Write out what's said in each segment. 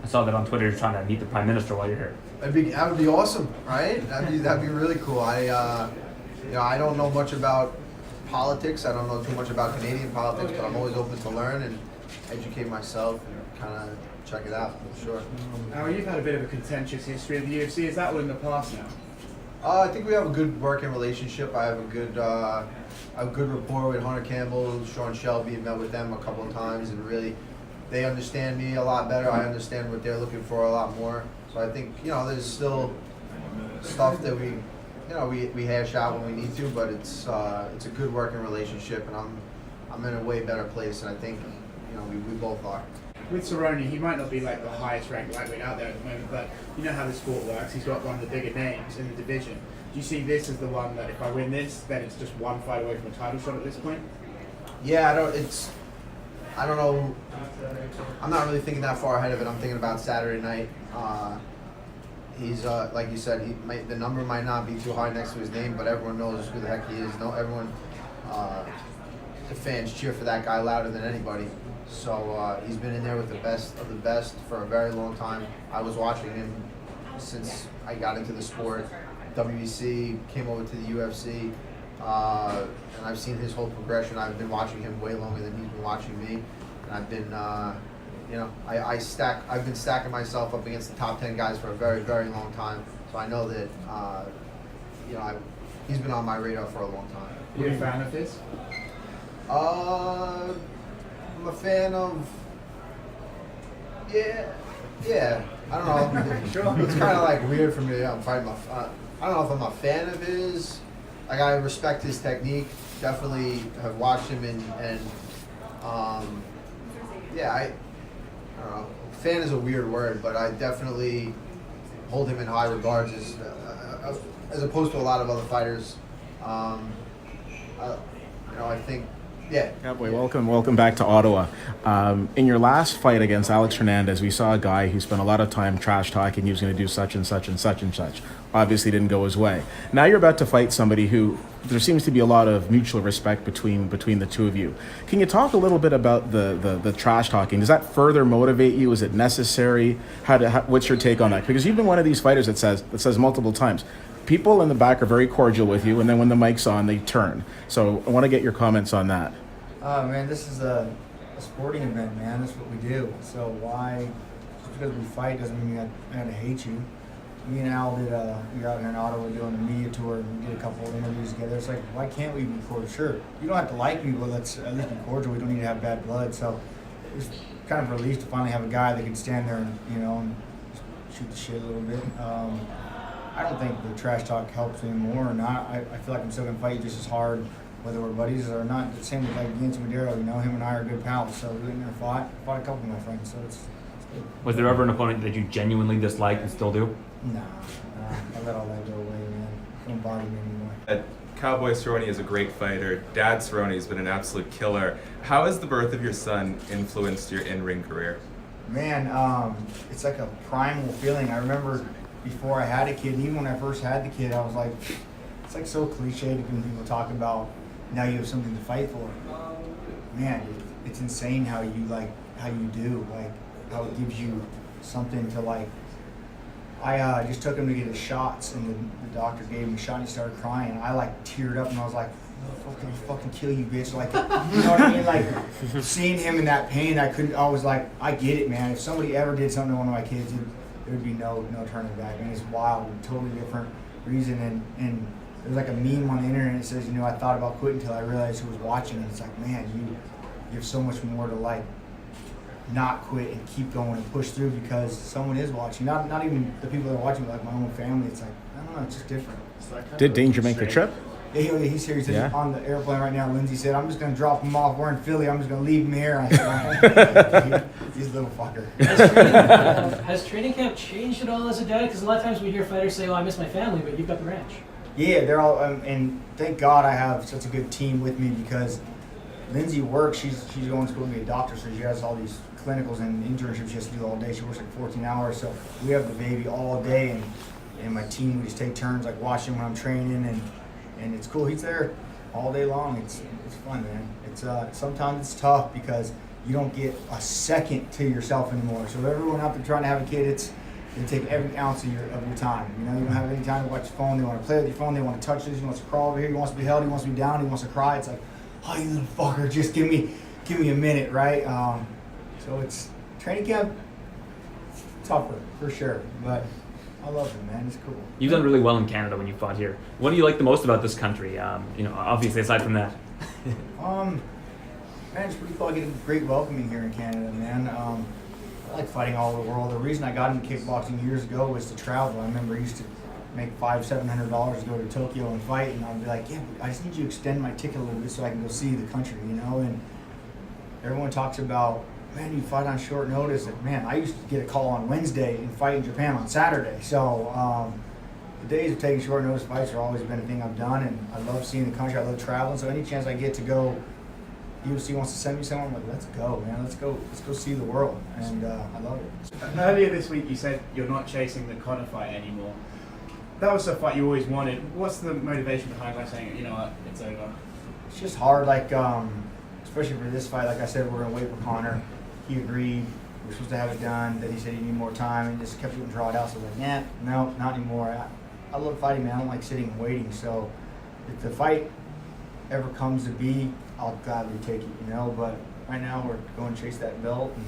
I saw that on Twitter. You're trying to meet the Prime Minister while you're here. That would be awesome, right? That'd be really cool. I don't know much about politics. I don't know too much about Canadian politics, but I'm always open to learn and educate myself and kind of check it out for sure. Now, you've had a bit of a contentious history of the UFC. Is that all in the past now? I think we have a good working relationship. I have a good rapport with Hunter Campbell, Sean Shelby. Met with them a couple of times, and really, they understand me a lot better. I understand what they're looking for a lot more. So I think there's still stuff that we hash out when we need to, but it's a good working relationship, and I'm in a way better place, and I think we both are. With Cerrone, he might not be like the highest ranked lightweight out there at the moment, but you know how the sport works. He's got one of the bigger names in the division. Do you see this as the one that if I win this, then it's just one fight away from a title shot at this point? Yeah, I don't know. I'm not really thinking that far ahead of it. I'm thinking about Saturday night. He's like you said, the number might not be too high next to his name, but everyone knows who the heck he is. The fans cheer for that guy louder than anybody. So he's been in there with the best of the best for a very long time. I was watching him since I got into the sport. WEC, came over to the UFC, and I've seen his whole progression. I've been watching him way longer than he's been watching me, and I've been, I've been stacking myself up against the top 10 guys for a very, very long time. So I know that, he's been on my radar for a long time. Are you a fan of his? I'm a fan of, yeah. I don't know. Sure. It's kind of like weird for me. I don't know if I'm a fan of his. Like, I respect his technique. Definitely have watched him and I don't know. Fan is a weird word, but I definitely hold him in high regards as opposed to a lot of other fighters. I think. Yeah. Cowboy, welcome back to Ottawa. In your last fight against Alex Hernandez, we saw a guy who spent a lot of time trash talking. He was going to do such and such and such and such. Obviously didn't go his way. Now you're about to fight somebody who there seems to be a lot of mutual respect between the two of you. Can you talk a little bit about the trash talking? Does that further motivate you? Is it necessary? What's your take on that? Because you've been one of these fighters that says multiple times, people in the back are very cordial with you, and then when the mic's on, they turn. So I want to get your comments on that. Man, this is a sporting event, man. That's what we do. So why, just because we fight doesn't mean I gotta hate you. Me and Al we were out here in Ottawa doing a media tour, and we did a couple of interviews together. It's like, why can't we be cordial? Sure, you don't have to like me, but let's at least be cordial. We don't need to have bad blood. So it was kind of a relief to finally have a guy that can stand there and, and shoot the shit a little bit. I don't think the trash talk helps anymore or not. I feel like I'm still gonna fight you just as hard, whether we're buddies or not. The same with like Vince Madero, him and I are good pals. So we went in there and fought a couple of my friends. So it's good. Was there ever an opponent that you genuinely disliked and still do? Nah, I let all that go away, man. Don't bother me anymore. Cowboy Cerrone is a great fighter. Dad Cerrone has been an absolute killer. How has the birth of your son influenced your in-ring career? Man, it's like a primal feeling. I remember before I had a kid, and even when I first had the kid, I was like, it's like so cliche when people talk about now you have something to fight for. Man, it's insane how you do, how it gives you something to I just took him to get his shots, and the doctor gave him a shot, and he started crying. I teared up, and I was like, "I'll fucking kill you, bitch!" You know what I mean? Seeing him in that pain, I was like, I get it, man. If somebody ever did something to one of my kids, there would be no turning back. I mean, it's wild, totally different reason. And there's like a meme on the internet that says, I thought about quitting until I realized who was watching, and it's like, man, you have so much more to not quit and keep going and push through because someone is watching. Not even the people that are watching, but my own family. It's like, I don't know, it's just different. Did Danger make the trip? Yeah, he's here. He's on the airplane right now. Lindsay said, I'm just going to drop him off. We're in Philly. I'm just going to leave him here. I said, he's a little fucker. Has training camp changed at all as a dad? Because a lot of times we hear fighters say, I miss my family, but you've got the ranch. Yeah, they're all, and thank God I have such a good team with me because Lindsay works. She's going to school to be a doctor, so she has all these clinicals and internships she has to do all day. She works 14 hours, so we have the baby all day, and my team, we just take turns watching when I'm training, and it's cool. He's there all day long. It's fun, man. It's sometimes it's tough because you don't get a second to yourself anymore. So everyone out there trying to have a kid, it's they take every ounce of your time. You know, you don't have any time to watch your phone. They want to play with your phone. They want to touch this. He wants to crawl over here. He wants to be held. He wants to be down. He wants to cry. It's like, oh, you little fucker, just give me a minute, right? So it's training camp, tougher for sure, but I love it, man. It's cool. You've done really well in Canada when you fought here. What do you like the most about this country? You know, obviously aside from that. Man, it's pretty cool. I get a great welcoming here in Canada, man. I like fighting all over the world. The reason I got into kickboxing years ago was to travel. I remember I used to make $500-700 to go to Tokyo and fight, and I'd be like, yeah, I just need you to extend my ticket a little bit so I can go see the country, you know. And everyone talks about, man, you fight on short notice. And man, I used to get a call on Wednesday and fight in Japan on Saturday. So the days of taking short notice fights have always been a thing I've done, and I love seeing the country. I love traveling. So any chance I get to go, UFC wants to send me somewhere, I'm like, let's go, man. Let's go see the world, and I love it. Earlier this week, you said you're not chasing the Conor fight anymore. That was a fight you always wanted. What's the motivation behind like saying, you know what, it's over? It's just hard, like especially for this fight. Like I said, we're gonna wait for Conor. He agreed. We're supposed to have it done. Then he said he needed more time, and just kept getting drawn out. So I was like, no, not anymore. I love fighting, man. I don't like sitting and waiting. So if the fight ever comes to be, I'll gladly take it, you know. But right now, we're going to chase that belt, and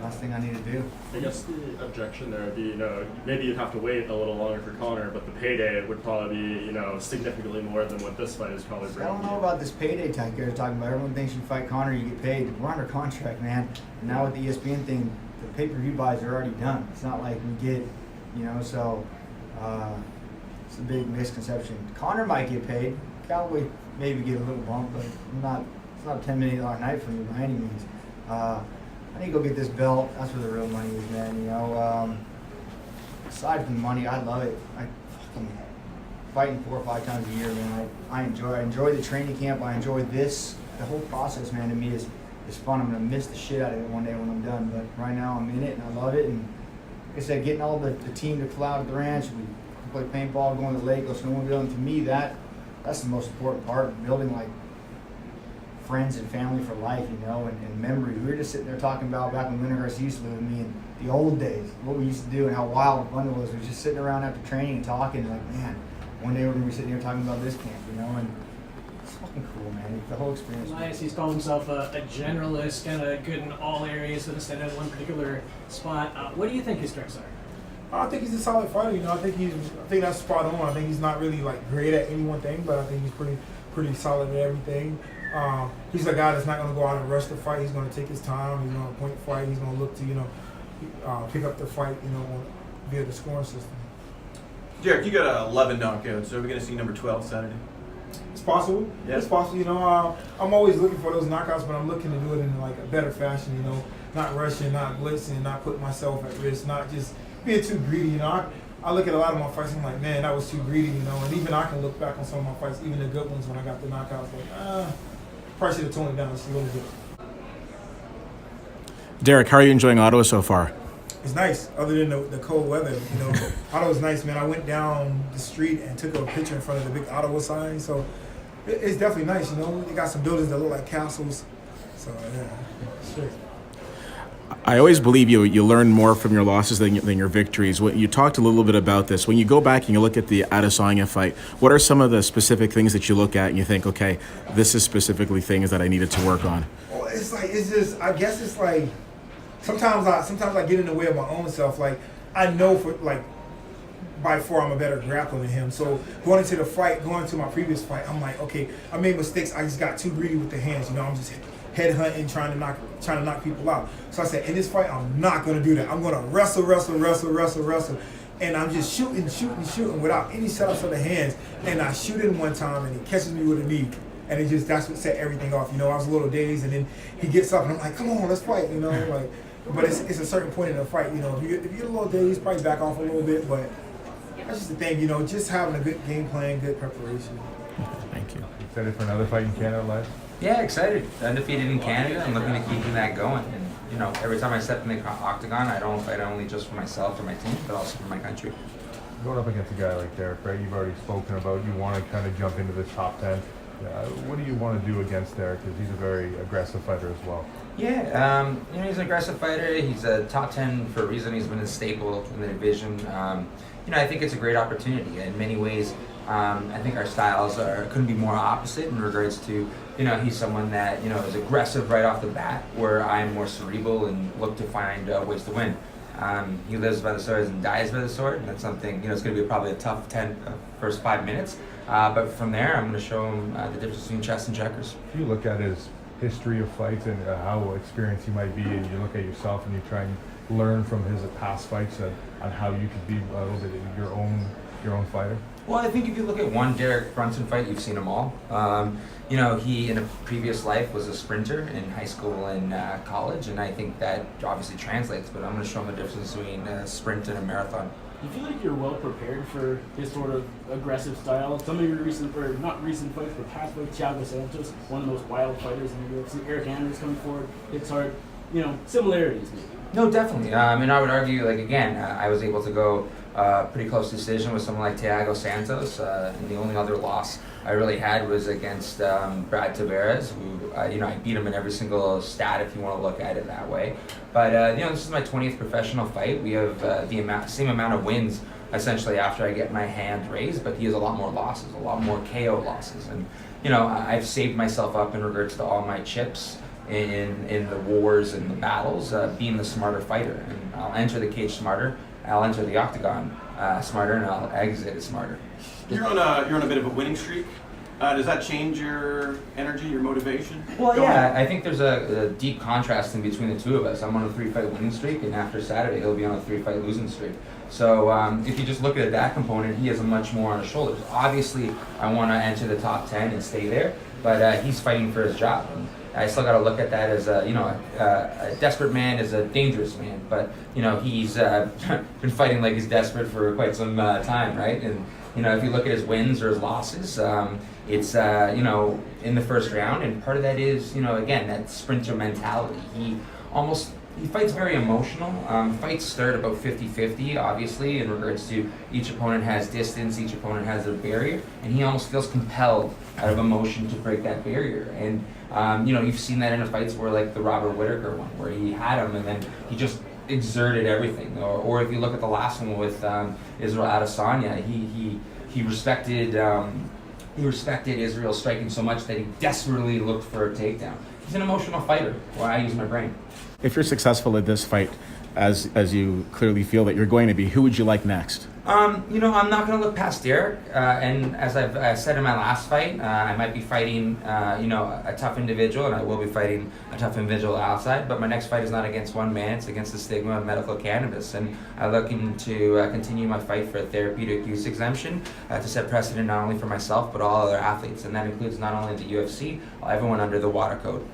last thing I need to do. I guess the objection there would be, you know, maybe you'd have to wait a little longer for Conor, but the payday would probably be, you know, significantly more than what this fight is probably I bringing. don't know about this payday type you're talking about. Everyone thinks you fight Conor, you get paid. We're under contract, man. And now with the ESPN thing, the pay-per-view buys are already done. It's not like we get, you know, so it's a big misconception. Conor might get paid. Cowboy maybe get a little bump, but it's not a $10 million night for me by any means. I need to go get this belt. That's where the real money is, man. You know, aside from the money, I love it. I fucking fighting 4 or 5 times a year, man. I enjoy the training camp. I enjoy this. The whole process, man, to me is fun. I'm gonna miss the shit out of it one day when I'm done. But right now, I'm in it and I love it. And like I said, getting all the team to fly out to the ranch, we play paintball, going to the lake, go snowmobile. And to me, that's the most important part. Building like friends and family for life, you know, and memories. We were just sitting there talking about back when Winter Garcia used to live with me and the old days, what we used to do and how wild and fun it was. We were just sitting around after training and talking, like, man, one day we're gonna be sitting here talking about this camp, you know, and it's fucking cool, man. The whole experience. Nice. He's called himself a generalist, kind of good in all areas, doesn't stand out in one particular spot. What do you think his strengths are? I think he's a solid fighter. You know, I think that's spot on. I think he's not really like great at any one thing, but I think he's pretty solid at everything. He's a guy that's not going to go out and rush the fight. He's going to take his time. He's going to point the fight. He's going to look to, you know, pick up the fight, you know, via the scoring system. Derek, you got 11 knockouts. So are we going to see number 12 Saturday? It's possible. Yeah. It's possible. You know, I'm always looking for those knockouts, but I'm looking to do it in like a better fashion. You know, not rushing, not blitzing, not putting myself at risk, not just being too greedy. You know, I look at a lot of my fights and I'm like, man, that was too greedy. You know, and even I can look back on some of my fights, even the good ones when I got the knockouts, like, probably should have toned it down just a little bit. Derek, how are you enjoying Ottawa so far? It's nice, other than the cold weather. You know, Ottawa's nice, man. I went down the street and took a picture in front of the big Ottawa sign, so it's definitely nice. You know, they got some buildings that look like castles, so yeah, sure. I always believe you learn more from your losses than your victories. You talked a little bit about this. When you go back and you look at the Adesanya fight, what are some of the specific things that you look at and you think, okay, this is specifically things that I needed to work on? Well, I guess it's like sometimes I get in the way of my own self. Like I know by far I'm a better grappler than him. So going into my previous fight, I'm like, okay, I made mistakes. I just got too greedy with the hands. You know, I'm just head hunting, trying to knock people out. So I said, in this fight, I'm not going to do that. I'm going to wrestle. And I'm just shooting without any setups of the hands. And I shoot him one time, and he catches me with a knee. And that's what set everything off. You know, I was a little dazed, and then he gets up, and I'm like, come on, let's fight. You know, like, but it's a certain point in the fight. You know, if you get a little dazed, probably back off a little bit. But that's just the thing. You know, just having a good game plan, good preparation. Thank you. Excited for another fight in Canada live? Yeah, excited. Undefeated in Canada and looking to keeping that going. And, you know, every time I step in the octagon, I don't fight only just for myself or my team, but also for my country. Going up against a guy like Derek, right? You've already spoken about you want to kind of jump into this top 10. Yeah. What do you want to do against Derek? Because he's a very aggressive fighter as well. Yeah, he's an aggressive fighter. He's a top 10 for a reason. He's been a staple in the division. I think it's a great opportunity. In many ways, I think our styles couldn't be more opposite in regards to, he's someone that, is aggressive right off the bat, where I'm more cerebral and look to find ways to win. He lives by the sword and dies by the sword, and that's something, it's going to be probably a tough first 5 minutes. But from there, I'm going to show him the difference between chess and checkers. If you look at his history of fights and how experienced he might be, and you look at yourself and you try and learn from his past fights on how you could be a little bit your own fighter. Well, I think if you look at one Derek Brunson fight, you've seen them all. He in a previous life was a sprinter in high school and college, and I think that obviously translates. But I'm going to show him the difference between a sprint and a marathon. Do you feel like you're well prepared for his sort of aggressive style? Some of your not recent fights, but past fights, Thiago Santos, one of the most wild fighters in the UFC. Eric Anders coming forward, hits hard. Similarities maybe. No, definitely. I would argue, I was able to go pretty close decision with someone like Thiago Santos, and the only other loss I really had was against Brad Tavares, who, I beat him in every single stat if you want to look at it that way. But, this is my 20th professional fight. We have the same amount of wins, essentially, after I get my hand raised, but he has a lot more losses, a lot more KO losses. And, I've saved myself up in regards to all my chips in the wars and the battles, being the smarter fighter. And I'll enter the cage smarter, I'll enter the octagon smarter, and I'll exit it smarter. You're on a bit of a winning streak. Does that change your energy, your motivation? Well, yeah, I think there's a deep contrast in between the two of us. I'm on a 3-fight winning streak, and after Saturday, he'll be on a 3-fight losing streak. So if you just look at that component, he has much more on his shoulders. Obviously, I want to enter the top 10 and stay there, but he's fighting for his job. And I still got to look at that as a desperate man is a dangerous man. But he's been fighting like he's desperate for quite some time, right? And if you look at his wins or his losses, it's in the first round, and part of that is again that sprinter mentality. He fights very emotional. Fights start about 50-50, obviously, in regards to each opponent has distance, each opponent has a barrier, and he almost feels compelled out of emotion to break that barrier. And you've seen that in the fights where, like the Robert Whittaker one, where he had him and then he just exerted everything. Or if you look at the last one with Israel Adesanya, he respected Israel striking so much that he desperately looked for a takedown. He's an emotional fighter, where I use my brain. If you're successful at this fight, as you clearly feel that you're going to be, who would you like next? I'm not going to look past Derek. And as I've said in my last fight, I might be fighting, a tough individual, and I will be fighting a tough individual outside. But my next fight is not against one man; it's against the stigma of medical cannabis. And I'm looking to continue my fight for a therapeutic use exemption to set precedent not only for myself but all other athletes, and that includes not only the UFC, everyone under the water code.